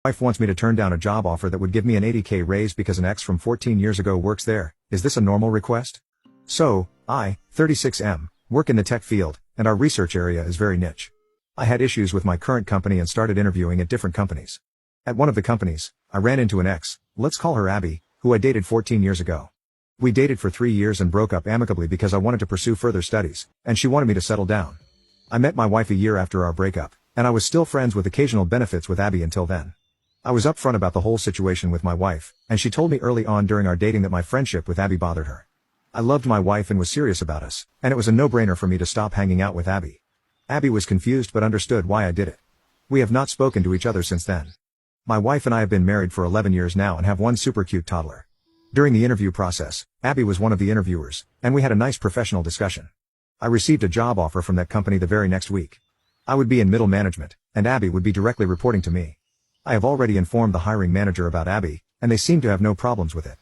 Wife wants me to turn down a job offer that would give me an 80K raise because an ex from 14 years ago works there. Is this a normal request? So, I, 36M, work in the tech field, and our research area is very niche. I had issues with my current company and started interviewing at different companies. At one of the companies, I ran into an ex, let's call her Abby, who I dated 14 years ago. We dated for 3 years and broke up amicably because I wanted to pursue further studies, and she wanted me to settle down. I met my wife a year after our breakup, and I was still friends with occasional benefits with Abby until then. I was upfront about the whole situation with my wife, and she told me early on during our dating that my friendship with Abby bothered her. I loved my wife and was serious about us, and it was a no-brainer for me to stop hanging out with Abby. Abby was confused but understood why I did it. We have not spoken to each other since then. My wife and I have been married for 11 years now and have one super cute toddler. During the interview process, Abby was one of the interviewers, and we had a nice professional discussion. I received a job offer from that company the very next week. I would be in middle management, and Abby would be directly reporting to me. I have already informed the hiring manager about Abby, and they seem to have no problems with it.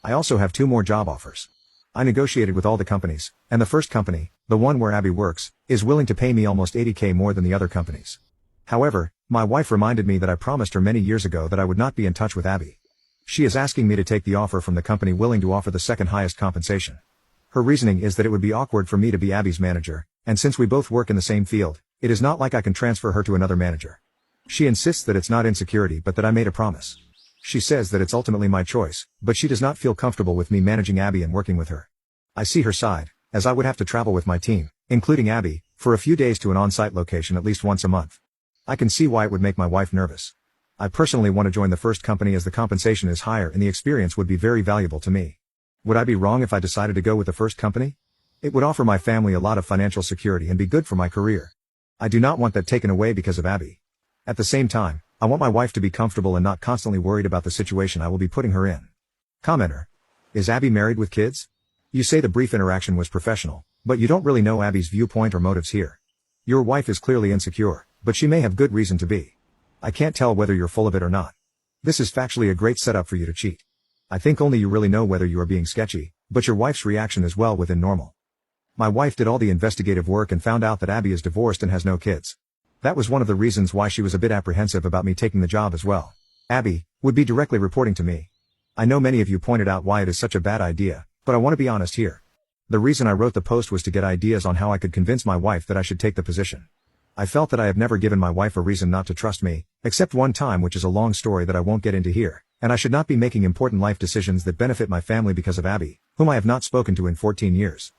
I also have 2 more job offers. I negotiated with all the companies, and the first company, the one where Abby works, is willing to pay me almost 80K more than the other companies. However, my wife reminded me that I promised her many years ago that I would not be in touch with Abby. She is asking me to take the offer from the company willing to offer the second highest compensation. Her reasoning is that it would be awkward for me to be Abby's manager, and since we both work in the same field, it is not like I can transfer her to another manager. She insists that it's not insecurity but that I made a promise. She says that it's ultimately my choice, but she does not feel comfortable with me managing Abby and working with her. I see her side, as I would have to travel with my team, including Abby, for a few days to an on-site location at least once a month. I can see why it would make my wife nervous. I personally want to join the first company as the compensation is higher and the experience would be very valuable to me. Would I be wrong if I decided to go with the first company? It would offer my family a lot of financial security and be good for my career. I do not want that taken away because of Abby. At the same time, I want my wife to be comfortable and not constantly worried about the situation I will be putting her in. Commenter. Is Abby married with kids? You say the brief interaction was professional, but you don't really know Abby's viewpoint or motives here. Your wife is clearly insecure, but she may have good reason to be. I can't tell whether you're full of it or not. This is factually a great setup for you to cheat. I think only you really know whether you are being sketchy, but your wife's reaction is well within normal. My wife did all the investigative work and found out that Abby is divorced and has no kids. That was one of the reasons why she was a bit apprehensive about me taking the job as well. Abby would be directly reporting to me. I know many of you pointed out why it is such a bad idea, but I want to be honest here. The reason I wrote the post was to get ideas on how I could convince my wife that I should take the position. I felt that I have never given my wife a reason not to trust me, except one time, which is a long story that I won't get into here, and I should not be making important life decisions that benefit my family because of Abby, whom I have not spoken to in 14 years.